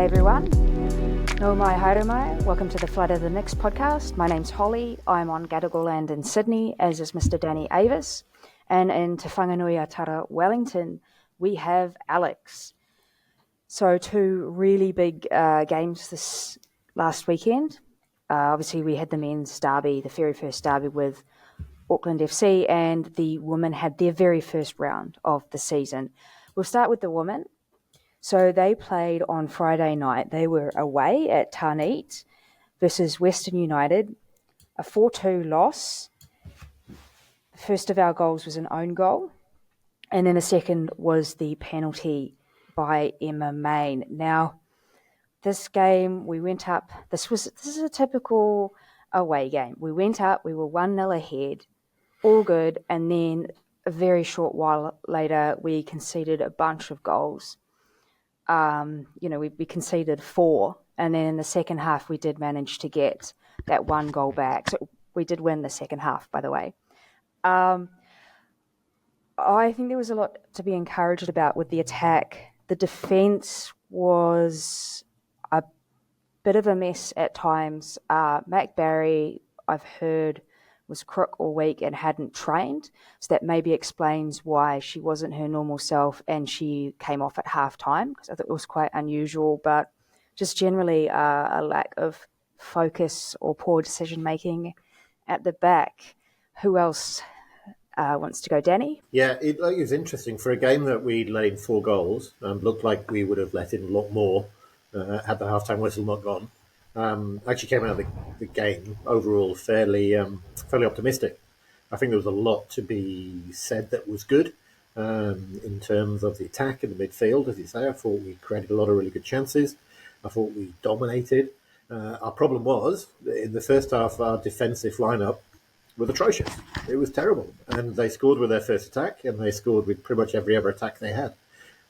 G'day everyone. No mai haere mai. Welcome to the Flood of the Nix podcast. My name's Holly. I'm on Gadigal land in Sydney, as is Mr. Danny Avis. And in Te Whanganui-a-Tara, Wellington, we have Alex. So two really big games this last weekend. Obviously, we had the men's derby, the very first derby with Auckland FC, and the women had their very first round of the season. We'll start with the women. So they played on Friday night. They were away at Tarneit versus Western United, a 4-2 loss. The first of our goals was an own goal, and then the second was the penalty by Emma Main. Now, this game, we went up. This is a typical away game. We went up, we were 1-0 ahead, all good, and then a very short while later, we conceded a bunch of goals. We conceded 4, and then in the second half, we did manage to get that one goal back. So we did win the second half, by the way. I think there was a lot to be encouraged about with the attack. The defence was a bit of a mess at times. Mac Barry, I've heard, was crook all week and hadn't trained, so that maybe explains why she wasn't her normal self and she came off at half-time, because I thought it was quite unusual, but just generally a lack of focus or poor decision-making at the back. Who else wants to go? Danny? Yeah, it was interesting. For a game that we'd let in 4 goals, looked like we would have let in a lot more had the half-time whistle not gone. Actually came out of the game overall fairly optimistic. I think there was a lot to be said that was good in terms of the attack and the midfield, as you say. I thought we created a lot of really good chances. I thought we dominated. Our problem was, in the first half, our defensive lineup was atrocious. It was terrible. And they scored with their first attack, and they scored with pretty much every other attack they had,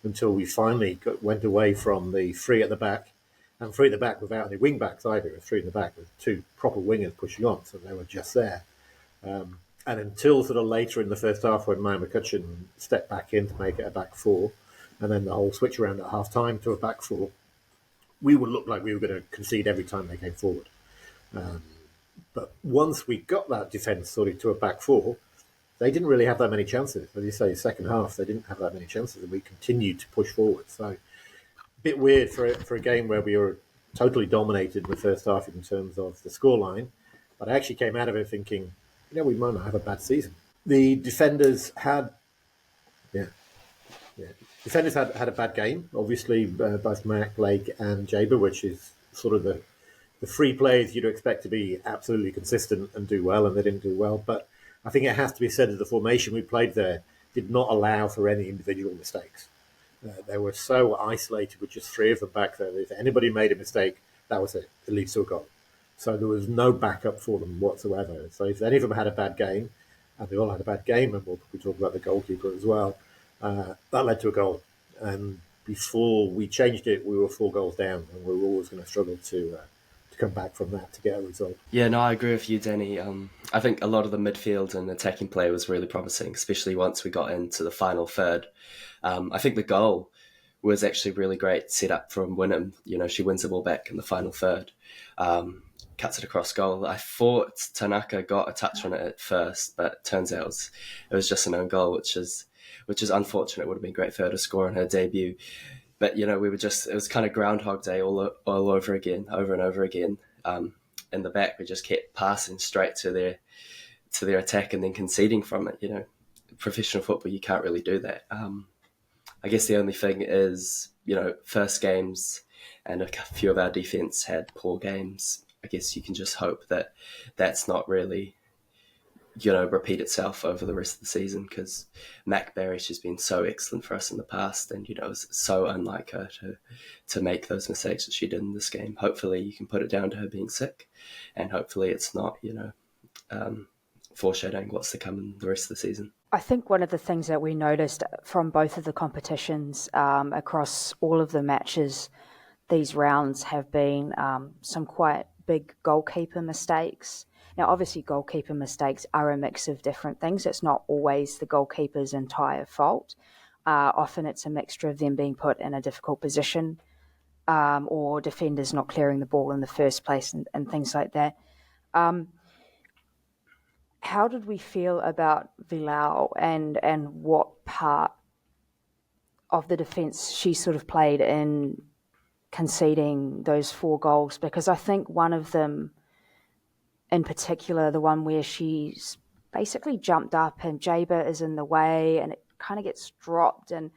until we finally went away from the 3 at the back. And 3 at the back without any wing backs either. It was 3 in the back with 2 proper wingers pushing on, so they were just there. And until sort of later in the first half, when Maya McCutcheon stepped back in to make it a back 4, and then the whole switch around at half time to a back 4, we would look like we were going to concede every time they came forward. But once we got that defence sort of to a back 4, they didn't really have that many chances. As you say, second half, they didn't have that many chances, and we continued to push forward. So, bit weird for a game where we were totally dominated in the first half in terms of the scoreline, but I actually came out of it thinking, we might not have a bad season. The defenders had had a bad game. Obviously, both Mac, Blake, and Jaber, which is sort of the 3 players you'd expect to be absolutely consistent and do well, and they didn't do well. But I think it has to be said that the formation we played there did not allow for any individual mistakes. They were so isolated with just 3 of them back there. If anybody made a mistake, that was it. It leads to a goal. So there was no backup for them whatsoever. So if any of them had a bad game, and they all had a bad game, and we'll talk about the goalkeeper as well, that led to a goal. And before we changed it, we were 4 goals down, and we were always going to struggle to come back from that to get a result. Yeah, no, I agree with you, Danny. I think a lot of the midfield and attacking play was really promising, especially once we got into the final third. I think the goal was actually really great set up from Wynnum. She wins the ball back in the final third, cuts it across goal. I thought Tanaka got a touch on it at first, but it turns out it was just an own goal, which is unfortunate. It would have been great for her to score on her debut. But, it was kind of Groundhog Day all over again, over and over again. In the back, we just kept passing straight to their attack and then conceding from it. Professional football, you can't really do that. I guess the only thing is, first games and a few of our defence had poor games. I guess you can just hope that that's not really, repeat itself over the rest of the season, because Mac Barrish has been so excellent for us in the past, and, it's so unlike her to make those mistakes that she did in this game. Hopefully you can put it down to her being sick, and hopefully it's not, foreshadowing what's to come in the rest of the season. I think one of the things that we noticed from both of the competitions across all of the matches, these rounds, have been some quite big goalkeeper mistakes. Now, obviously, goalkeeper mistakes are a mix of different things. It's not always the goalkeeper's entire fault. Often it's a mixture of them being put in a difficult position or defenders not clearing the ball in the first place and things like that. How did we feel about Vilau and what part of the defence she sort of played in conceding those 4 goals? Because I think one of them in particular, the one where she's basically jumped up and Jaber is in the way and it kind of gets dropped and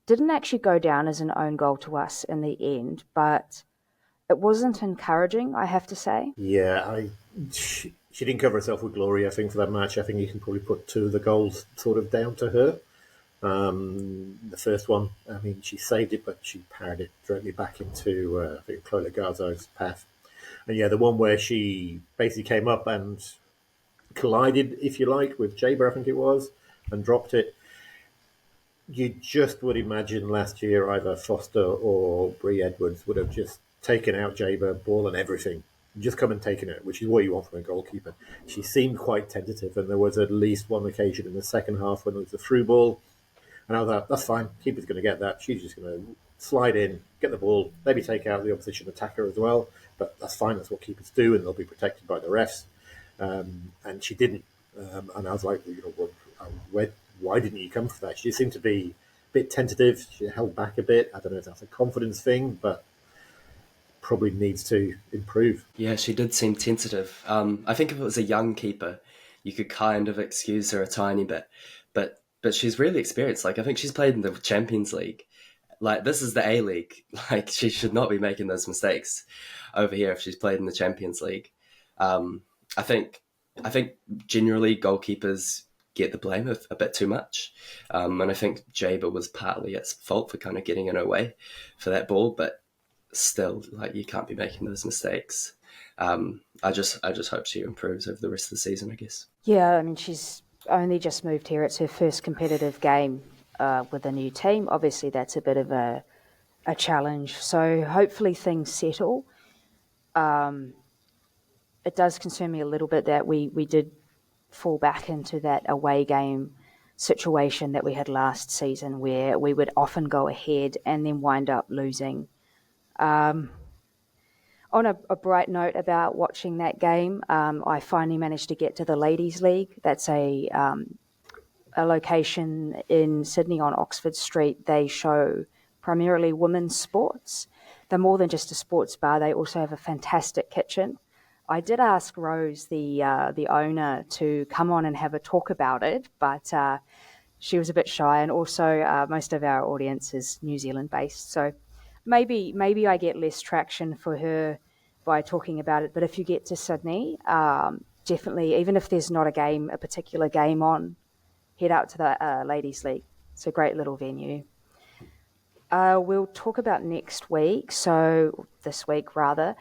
didn't actually go down as an own goal to us in the end, but it wasn't encouraging, I have to say. Yeah, she didn't cover herself with glory, I think, for that match. I think you can probably put 2 of the goals sort of down to her. The first one, I mean, she saved it, but she parried it directly back into, I think, Chloe Garzo's path. And yeah, the one where she basically came up and collided, if you like, with Jaber, I think it was, and dropped it. You just would imagine last year either Foster or Bree Edwards would have just taken out Jaber, ball and everything, just come and taken it, which is what you want from a goalkeeper. She seemed quite tentative, and there was at least one occasion in the second half when it was a through ball, and I thought, that's fine, keeper's going to get that. She's just going to slide in, get the ball, maybe take out the opposition attacker as well, but that's fine, that's what keepers do, and they'll be protected by the refs. And she didn't. And I was like, why didn't you come for that? She seemed to be a bit tentative. She held back a bit. I don't know if that's a confidence thing, but probably needs to improve. Yeah, she did seem tentative. I think if it was a young keeper, you could kind of excuse her a tiny bit. But she's really experienced. Like, I think she's played in the Champions League. Like, this is the A-League. Like, she should not be making those mistakes over here if she's played in the Champions League. I think generally goalkeepers get the blame a bit too much. And I think Jaber was partly at fault for kind of getting in her way for that ball, but still, like, you can't be making those mistakes. I just hope she improves over the rest of the season, I guess. Yeah, I mean, she's only just moved here. It's her first competitive game with a new team. Obviously, that's a bit of a challenge. So hopefully things settle. It does concern me a little bit that we did fall back into that away game situation that we had last season where we would often go ahead and then wind up losing. On a bright note about watching that game, I finally managed to get to the Ladies' League. That's a location in Sydney on Oxford Street. They show primarily women's sports. They're more than just a sports bar. They also have a fantastic kitchen. I did ask Rose, the owner, to come on and have a talk about it, but she was a bit shy, and also most of our audience is New Zealand based, so maybe I get less traction for her by talking about it. But if you get to Sydney, definitely, even if there's not a particular game on, head out to the Ladies' League. It's a great little venue. We'll talk about next week, so this week rather.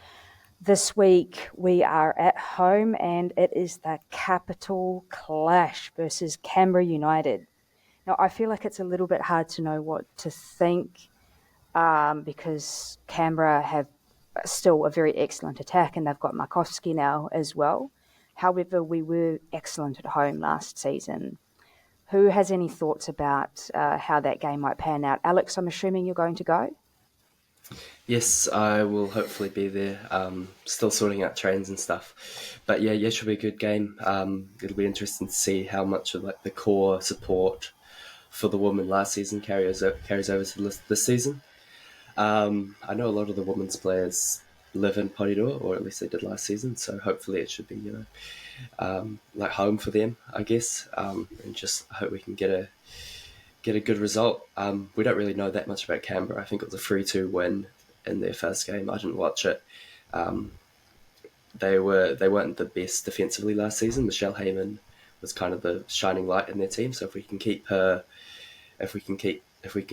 This week we are at home and it is the Capital Clash versus Canberra United. Now, I feel like it's a little bit hard to know what to think because Canberra have still a very excellent attack and they've got Markowski now as well. However, we were excellent at home last season. Who has any thoughts about how that game might pan out? Alex, I'm assuming you're going to go? Yes, I will hopefully be there. Still sorting out trains and stuff, but yeah, should be a good game. It'll be interesting to see how much of like the core support for the women last season carries over to this season. I know a lot of the women's players live in Porirua, or at least they did last season. So hopefully it should be like home for them, I guess. And just hope we can get a good result. We don't really know that much about Canberra. I think it was a 3-2 win in their first game. I didn't watch it. They weren't the best defensively last season. Michelle Heyman was kind of the shining light in their team. So if we can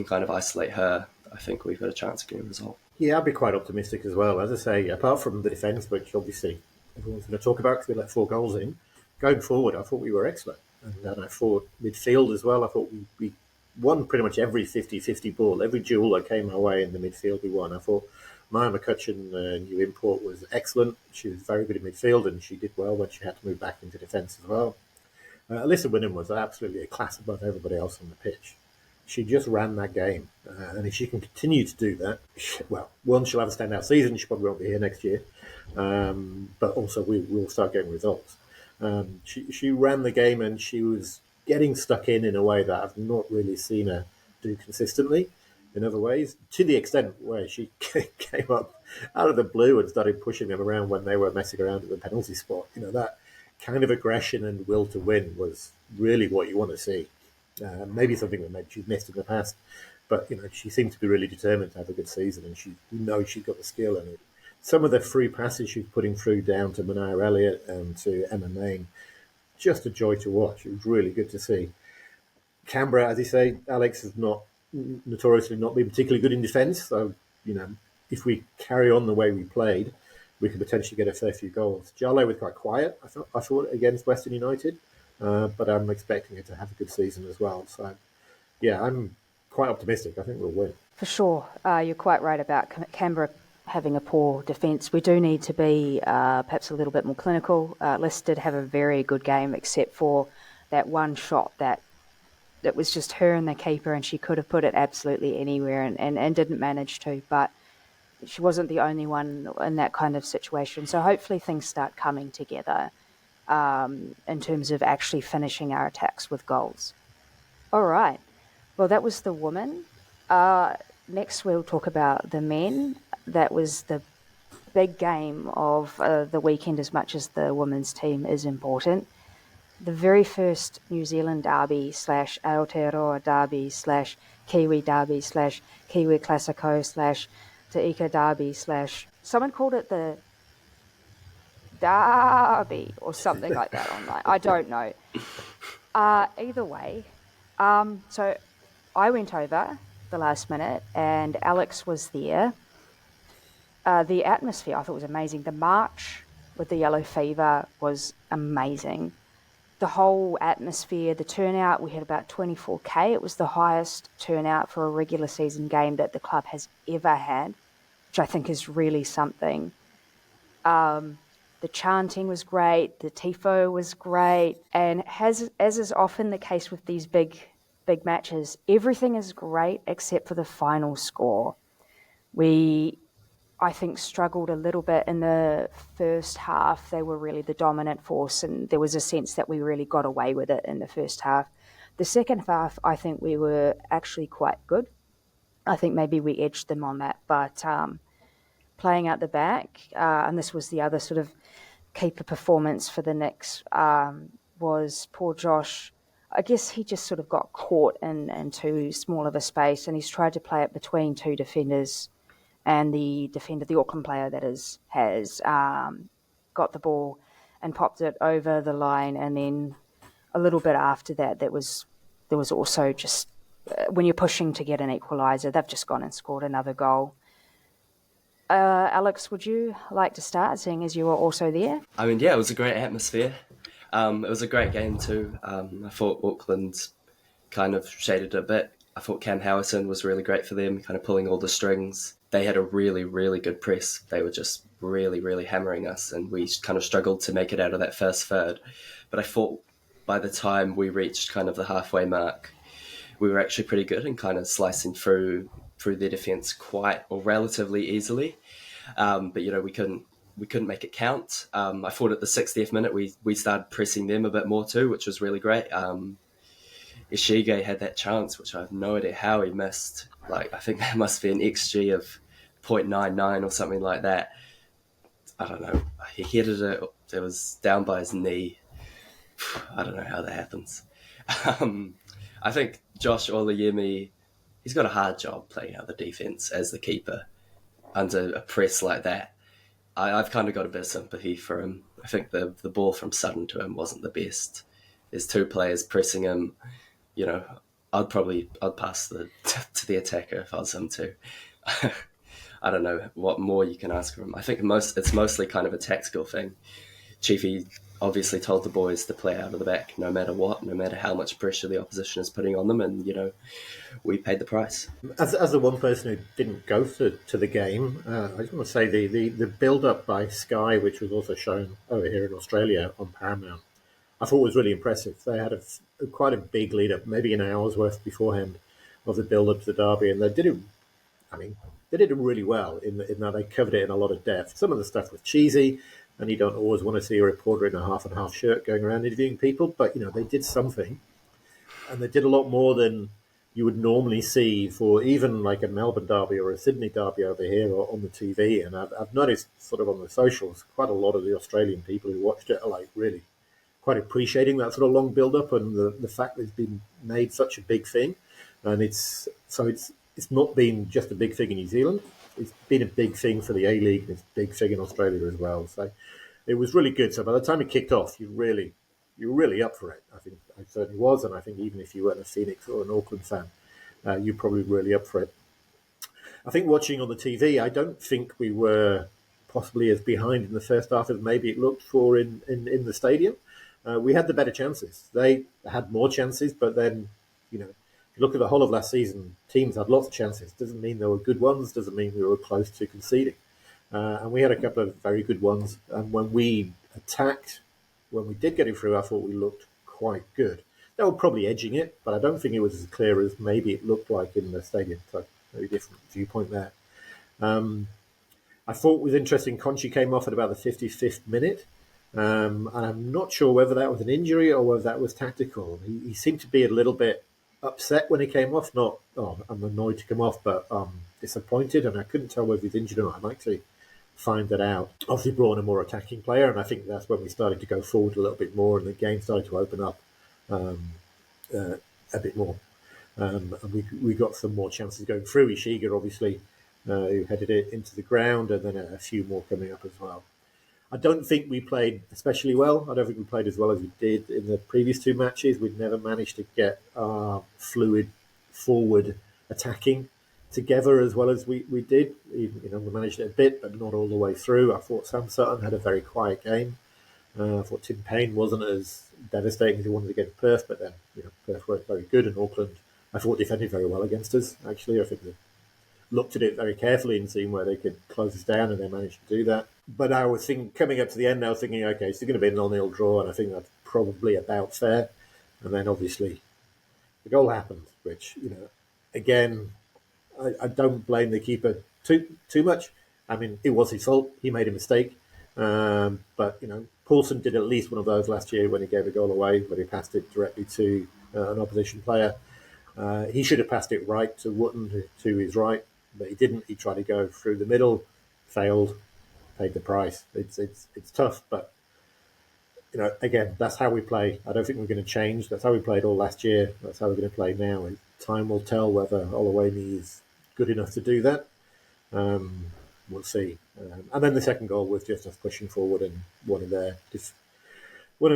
kind of isolate her, I think we've got a chance of getting a result. Yeah, I'd be quite optimistic as well. As I say, apart from the defence, which obviously everyone's going to talk about because we let 4 goals in, going forward, I thought we were excellent. And then I thought midfield as well, I thought we won pretty much every 50-50 ball. Every duel that came our way in the midfield, we won. I thought Maya McCutcheon, new import, was excellent. She was very good in midfield, and she did well when she had to move back into defence as well. Alyssa Winham was absolutely a class above everybody else on the pitch. she just ran that game. And if she can continue to do that, one, she'll have a standout season. She probably won't be here next year. But also we'll start getting results. She ran the game and she was getting stuck in a way that I've not really seen her do consistently in other ways, to the extent where she came up out of the blue and started pushing them around when they were messing around at the penalty spot. That kind of aggression and will to win was really what you want to see. Maybe something that maybe she's missed in the past, but she seemed to be really determined to have a good season, and she's got the skill in it. Some of the free passes she's putting through down to Manair Elliott and to Emma Main, just a joy to watch. It was really good to see. Canberra, as you say, Alex has notoriously not been particularly good in defence. So, if we carry on the way we played, we could potentially get a fair few goals. Jalo was quite quiet, I thought, against Western United, but I'm expecting her to have a good season as well. So, yeah, I'm quite optimistic. I think we'll win. For sure. You're quite right about Canberra having a poor defence. We do need to be perhaps a little bit more clinical. Liz did have a very good game, except for that one shot that was just her and the keeper, and she could have put it absolutely anywhere and didn't manage to. But she wasn't the only one in that kind of situation. So hopefully things start coming together in terms of actually finishing our attacks with goals. All right. Well, that was the women. Next, we'll talk about the men. That was the big game of the weekend, as much as the women's team is important. The very first New Zealand derby / Aotearoa derby / Kiwi derby / Kiwi Classico / Te Ika derby / someone called it the derby or something like that online. I don't know. Either way, so I went over the last minute and Alex was there. The atmosphere, I thought, was amazing. The march with the yellow fever was amazing. The whole atmosphere, the turnout, we had about 24k. It was the highest turnout for a regular season game that the club has ever had, which I think is really something. The chanting was great, the tifo was great, and as is often the case with these big matches, everything is great except for the final score. I think, struggled a little bit in the first half. They were really the dominant force, and there was a sense that we really got away with it in the first half. The second half, I think we were actually quite good. I think maybe we edged them on that, but playing out the back, and this was the other sort of keeper performance for the Knicks, was poor Josh. I guess he just sort of got caught in too small of a space, and he's tried to play it between two defenders, and the defender, the Auckland player that has got the ball and popped it over the line, and then a little bit after that, there was also just when you're pushing to get an equaliser, they've just gone and scored another goal. Alex, would you like to start, seeing as you were also there? I mean, yeah, it was a great atmosphere. It was a great game too. I thought Auckland kind of shaded a bit. I thought Cam Howerton was really great for them, kind of pulling all the strings. They had a really, really good press. They were just really, really hammering us, and we kind of struggled to make it out of that first third. But I thought by the time we reached kind of the halfway mark, we were actually pretty good and kind of slicing through their defence relatively easily. But we couldn't make it count. I thought at the 60th minute we started pressing them a bit more too, which was really great. Ishige had that chance, which I have no idea how he missed. I think that must be an XG of 0.99 or something like that. I don't know. He headed it. It was down by his knee. I don't know how that happens. I think Josh Olayemi, he's got a hard job playing out the defence as the keeper under a press like that. I've kind of got a bit of sympathy for him. I think the ball from Sutton to him wasn't the best. There's two players pressing him. I'd pass to the attacker if I was him too. I don't know what more you can ask of him. I think it's mostly kind of a tactical thing. Chiefy obviously told the boys to play out of the back no matter what, no matter how much pressure the opposition is putting on them, and we paid the price. As the one person who didn't go to the game, I just want to say the build-up by Sky, which was also shown over here in Australia on Paramount, I thought was really impressive. They had quite a big lead-up, maybe an hour's worth beforehand, of the build-up to the derby, and they did it. I mean, they did it really well in that they covered it in a lot of depth. Some of the stuff was cheesy, and you don't always want to see a reporter in a half and half shirt going around interviewing people, but they did something, and they did a lot more than you would normally see for even like a Melbourne derby or a Sydney derby over here or on the TV. And I've noticed sort of on the socials, quite a lot of the Australian people who watched it are like really quite appreciating that sort of long build-up and the fact that it's been made such a big thing. And it's not been just a big thing in New Zealand. It's been a big thing for the A-League, and it's a big thing in Australia as well. So it was really good. So by the time it kicked off, you were really up for it. I think I certainly was, and I think even if you weren't a Phoenix or an Auckland fan, you're probably really up for it. I think watching on the TV, I don't think we were possibly as behind in the first half as maybe it looked for in the stadium. We had the better chances. They had more chances, but then, if you look at the whole of last season, teams had lots of chances. Doesn't mean they were good ones, doesn't mean we were close to conceding. And we had a couple of very good ones. And when we attacked, when we did get it through, I thought we looked quite good. They were probably edging it, but I don't think it was as clear as maybe it looked like in the stadium. So maybe a different viewpoint there. I thought it was interesting, Conchi came off at about the 55th minute. And I'm not sure whether that was an injury or whether that was tactical. He seemed to be a little bit upset when he came off. Not, I'm annoyed to come off, but disappointed. And I couldn't tell whether he's injured or not. I'd like to find that out. Obviously brought in a more attacking player, and I think that's when we started to go forward a little bit more and the game started to open up a bit more. And we got some more chances going through. Ishiga, obviously, who headed it into the ground, and then a few more coming up as well. I don't think we played especially well. I don't think we played as well as we did in the previous two matches. We'd never managed to get our fluid forward attacking together as well as we did. We managed it a bit, but not all the way through. I thought Sam Sutton had a very quiet game. I thought Tim Payne wasn't as devastating as he wanted against Perth, but then Perth weren't very good, and Auckland, I thought, defended very well against us. Actually, I think they looked at it very carefully and seen where they could close us down, and they managed to do that. But I was thinking, coming up to the end, I was thinking, okay, it's going to be a 0-0 draw, and I think that's probably about fair. And then obviously the goal happened, which, again, I don't blame the keeper too much. I mean, it was his fault. He made a mistake. But, Paulson did at least one of those last year when he gave a goal away, when he passed it directly to an opposition player. He should have passed it right to Wootton, to his right, but he didn't. He tried to go through the middle, failed, paid the price. It's tough, but again, that's how we play. I don't think we're going to change. That's how we played all last year. That's how we're going to play now. And time will tell whether Oluwayemi is good enough to do that. We'll see. And then the second goal was just us pushing forward, and one of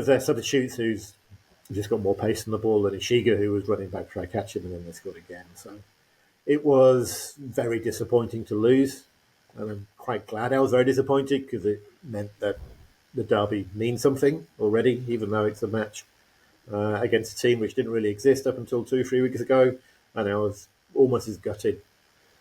their substitutes who's just got more pace on the ball than Ishiga, who was running back to try to catch him, and then they scored again. So it was very disappointing to lose. And I'm quite glad I was very disappointed, because it meant that the derby means something already, even though it's a match against a team which didn't really exist up until 2-3 weeks ago. And I was almost as gutted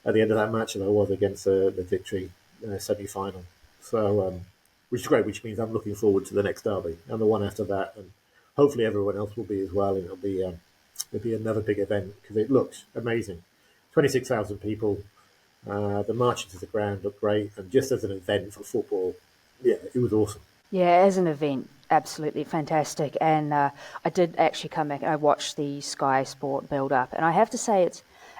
at the end of that match as I was against the victory semi-final. So, which is great, which means I'm looking forward to the next derby and the one after that. And hopefully everyone else will be as well. And it'll be another big event, because it looks amazing. 26,000 people. The march into the ground looked great, and just as an event for football, yeah, it was awesome. Yeah, as an event, absolutely fantastic. And I did actually come back and I watched the Sky Sport build-up, and I have to say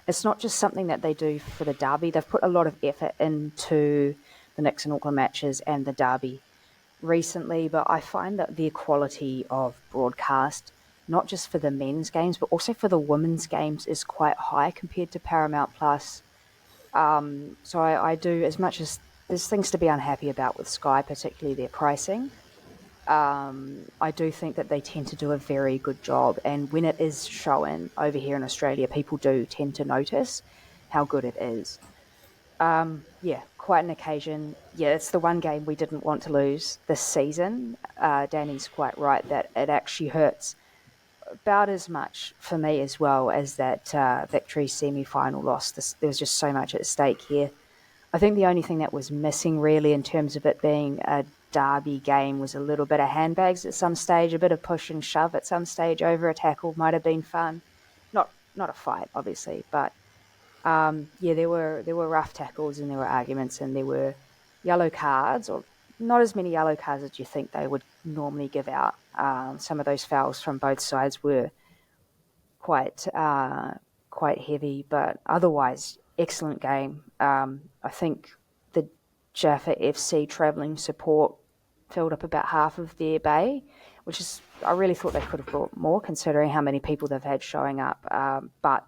it's not just something that they do for the derby. They've put a lot of effort into the Nix and Auckland matches and the derby recently, but I find that the quality of broadcast, not just for the men's games, but also for the women's games, is quite high compared to Paramount Plus. So I do, as much as there's things to be unhappy about with Sky, particularly their pricing, I do think that they tend to do a very good job. And when it is shown over here in Australia, people do tend to notice how good it is. Yeah, quite an occasion. Yeah, it's the one game we didn't want to lose this season. Danny's quite right that it actually hurts about as much for me as well as that victory semi-final loss. There was just so much at stake here. I think the only thing that was missing really in terms of it being a derby game was a little bit of handbags at some stage, a bit of push and shove at some stage over a tackle might have been fun. Not not a fight, obviously, but there were rough tackles and there were arguments and there were yellow cards, or not as many yellow cards as you think they would normally give out. Some of those fouls from both sides were quite quite heavy, but otherwise excellent game. I think the Jaffa FC travelling support filled up about half of their bay, which is, I really thought they could have brought more considering how many people they've had showing up. But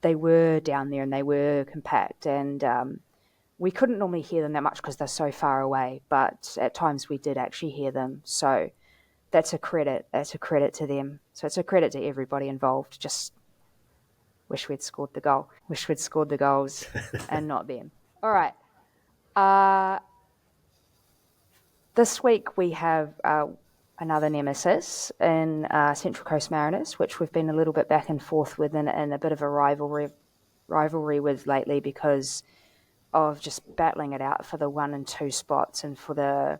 they were down there and they were compact, and we couldn't normally hear them that much because they're so far away, but at times we did actually hear them. So that's a credit. That's a credit to them. So it's a credit to everybody involved. Just wish we'd scored the goal. Wish we'd scored the goals and not them. All right. This week we have another nemesis in Central Coast Mariners, which we've been a little bit back and forth with in a bit of a rivalry with lately because of just battling it out for the 1 and 2 spots and for the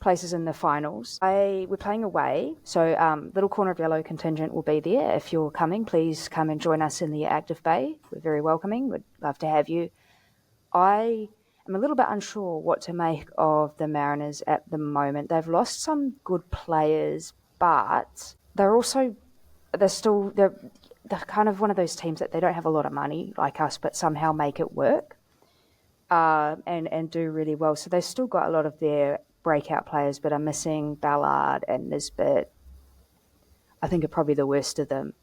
places in the finals. We're playing away, so Little Corner of Yellow contingent will be there. If you're coming, please come and join us in the active bay. We're very welcoming. We'd love to have you. I am a little bit unsure what to make of the Mariners at the moment. They've lost some good players, but they're kind of one of those teams that they don't have a lot of money like us, but somehow make it work and do really well. So they've still got a lot of their breakout players, but are missing Ballard and Nisbet. I think are probably the worst of them.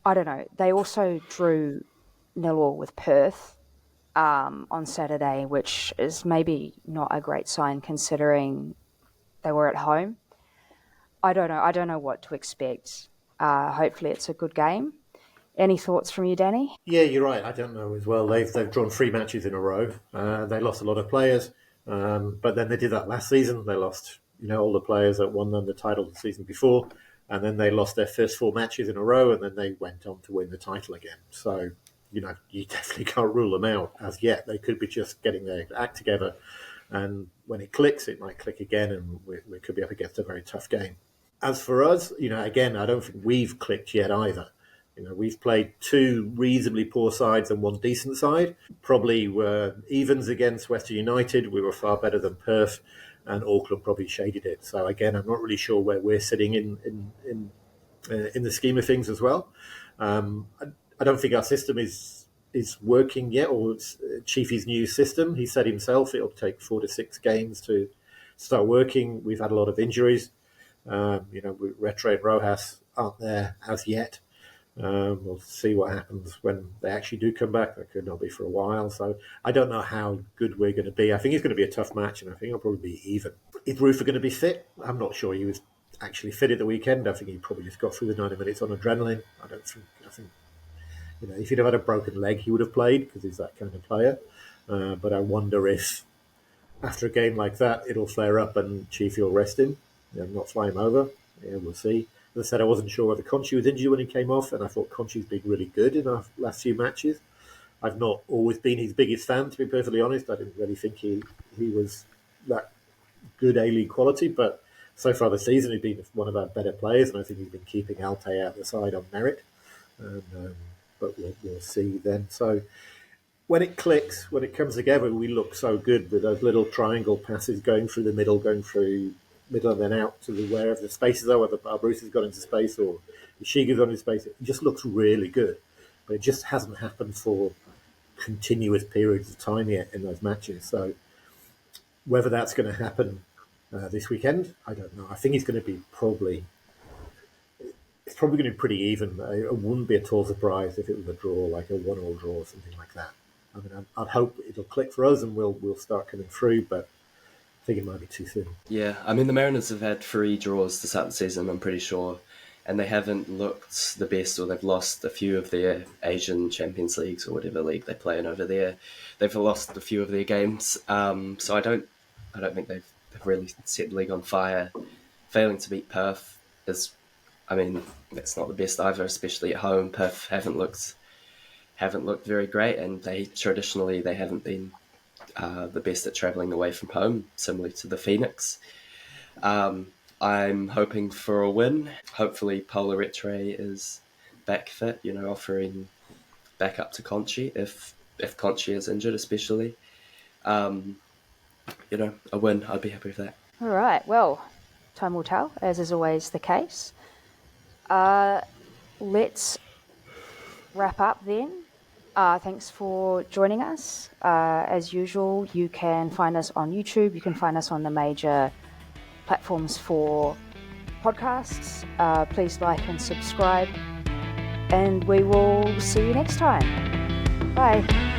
I don't know. They also drew 0-0 with Perth on Saturday, which is maybe not a great sign considering they were at home. I don't know. I don't know what to expect. Hopefully it's a good game. Any thoughts from you, Danny? Yeah, you're right. I don't know as well. They've drawn 3 matches in a row. They lost a lot of players, but then they did that last season. They lost, all the players that won them the title the season before, and then they lost their first 4 matches in a row, and then they went on to win the title again. So, you definitely can't rule them out as yet. They could be just getting their act together, and when it clicks, it might click again, and we could be up against a very tough game. As for us, again, I don't think we've clicked yet either. We've played 2 reasonably poor sides and 1 decent side. Probably were evens against Western United. We were far better than Perth, and Auckland probably shaded it. So again, I'm not really sure where we're sitting in the scheme of things as well. I don't think our system is working yet, or it's Chiefy's new system. He said himself it'll take 4 to 6 games to start working. We've had a lot of injuries. Retro and Rojas aren't there as yet. We'll see what happens when they actually do come back. That could not be for a while. So I don't know how good we're going to be. I think it's going to be a tough match, and I think it'll probably be even. Is Rufer going to be fit? I'm not sure he was actually fit at the weekend. I think he probably just got through the 90 minutes on adrenaline. I think if he'd have had a broken leg, he would have played because he's that kind of player. But I wonder if after a game like that, it'll flare up and Chiefy will rest him and not fly him over. Yeah, we'll see. As I said, I wasn't sure whether Conchi was injured when he came off, and I thought Conchi's been really good in our last few matches. I've not always been his biggest fan, to be perfectly honest. I didn't really think he was that good A-League quality, but so far this season he's been one of our better players, and I think he's been keeping Alte out the side on merit. But we'll see then. So when it clicks, when it comes together, we look so good with those little triangle passes going through the middle, and then out to wherever the spaces are, whether Bruce has got into space or Ishiga's got into space. It just looks really good. But it just hasn't happened for continuous periods of time yet in those matches. So whether that's going to happen this weekend, I don't know. I think it's going to be probably going to be pretty even. It wouldn't be at all surprised if it was a draw, like a 1-1 draw or something like that. I mean, I'd hope it'll click for us and we'll start coming through, but I think it might be too soon. Yeah, I mean, the Mariners have had 3 draws to start the season, I'm pretty sure, and they haven't looked the best, or they've lost a few of their Asian Champions Leagues or whatever league they're playing over there. They've lost a few of their games, so I don't think they've really set the league on fire. Failing to beat Perth is, I mean, that's not the best either, especially at home. Perth haven't looked very great, and they haven't been the best at travelling away from home, similar to the Phoenix. I'm hoping for a win. Hopefully Polar Retre is back fit, offering back up to Conchi if Conchi is injured, especially. A win, I'd be happy with that. All right, well, time will tell, as is always the case. Let's wrap up then. Thanks for joining us. As usual, you can find us on YouTube. You can find us on the major platforms for podcasts. Please like and subscribe. And we will see you next time. Bye.